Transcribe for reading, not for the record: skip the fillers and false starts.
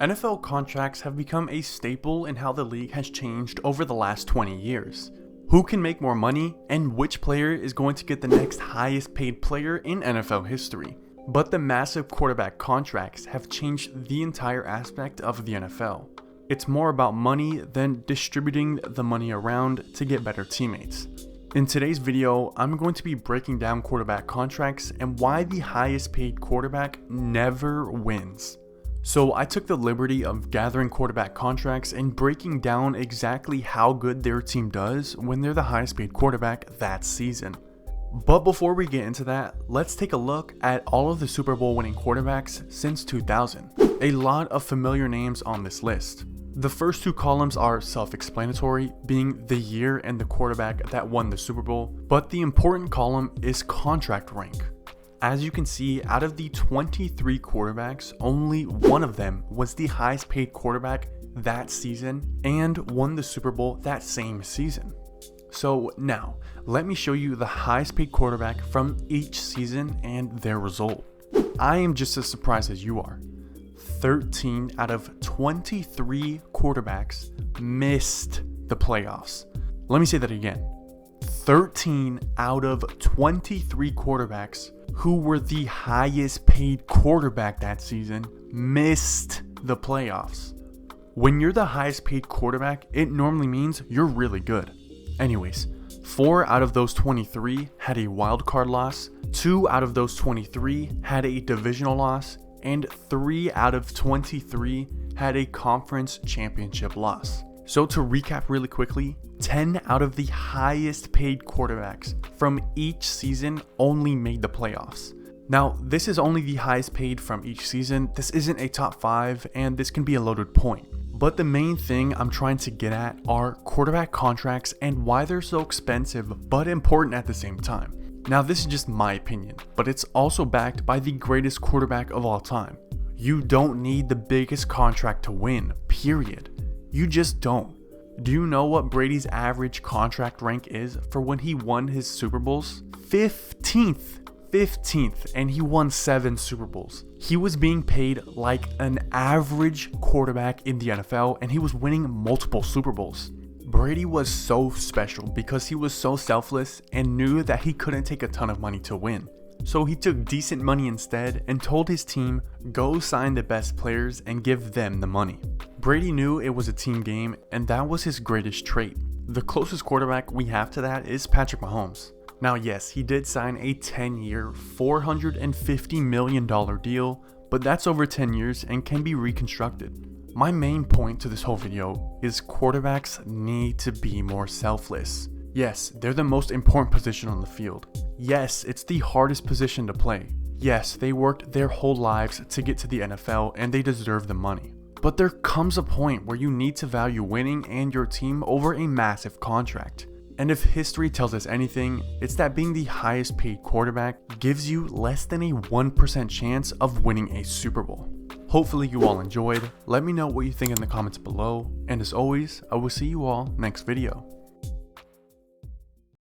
NFL contracts have become a staple in how the league has changed over the last 20 years. Who can make more money, and which player is going to get the next highest paid player in NFL history? But the massive quarterback contracts have changed the entire aspect of the NFL. It's more about money than distributing the money around to get better teammates. In today's video, I'm going to be breaking down quarterback contracts and why the highest paid quarterback never wins. So I took the liberty of gathering quarterback contracts and breaking down exactly how good their team does when they're the highest paid quarterback that season. But before we get into that, let's take a look at all of the Super Bowl winning quarterbacks since 2000. A lot of familiar names on this list. The first two columns are self-explanatory, being the year and the quarterback that won the Super Bowl, but the important column is contract rank. As you can see, out of the 23 quarterbacks, only one of them was the highest paid quarterback that season and won the Super Bowl that same season. So now, let me show you the highest paid quarterback from each season and their result. I am just as surprised as you are. 13 out of 23 quarterbacks missed the playoffs. Let me say that again. 13 out of 23 quarterbacks who were the highest paid quarterback that season missed the playoffs. When you're the highest paid quarterback, it normally means you're really good. Anyways, 4 out of those 23 had a wild card loss, 2 out of those 23 had a divisional loss, and 3 out of 23 had a conference championship loss. So to recap really quickly, 10 out of the highest paid quarterbacks from each season only made the playoffs. Now, this is only the highest paid from each season. This isn't a top 5, and this can be a loaded point. But the main thing I'm trying to get at are quarterback contracts and why they're so expensive but important at the same time. Now, this is just my opinion, but it's also backed by the greatest quarterback of all time. You don't need the biggest contract to win, period. You just don't. Do you know what Brady's average contract rank is for when he won his Super Bowls? 15th, and he won 7 Super Bowls. He was being paid like an average quarterback in the NFL, and he was winning multiple Super Bowls. Brady was so special because he was so selfless and knew that he couldn't take a ton of money to win. So he took decent money instead and told his team, go sign the best players and give them the money. Brady knew it was a team game, and that was his greatest trait. The closest quarterback we have to that is Patrick Mahomes. Now yes, he did sign a 10-year, $450 million deal, but that's over 10 years and can be reconstructed. My main point to this whole video is quarterbacks need to be more selfless. Yes, they're the most important position on the field. Yes, it's the hardest position to play. Yes, they worked their whole lives to get to the NFL and they deserve the money. But there comes a point where you need to value winning and your team over a massive contract. And if history tells us anything, it's that being the highest paid quarterback gives you less than a 1% chance of winning a Super Bowl. Hopefully you all enjoyed. Let me know what you think in the comments below. And as always, I will see you all next video.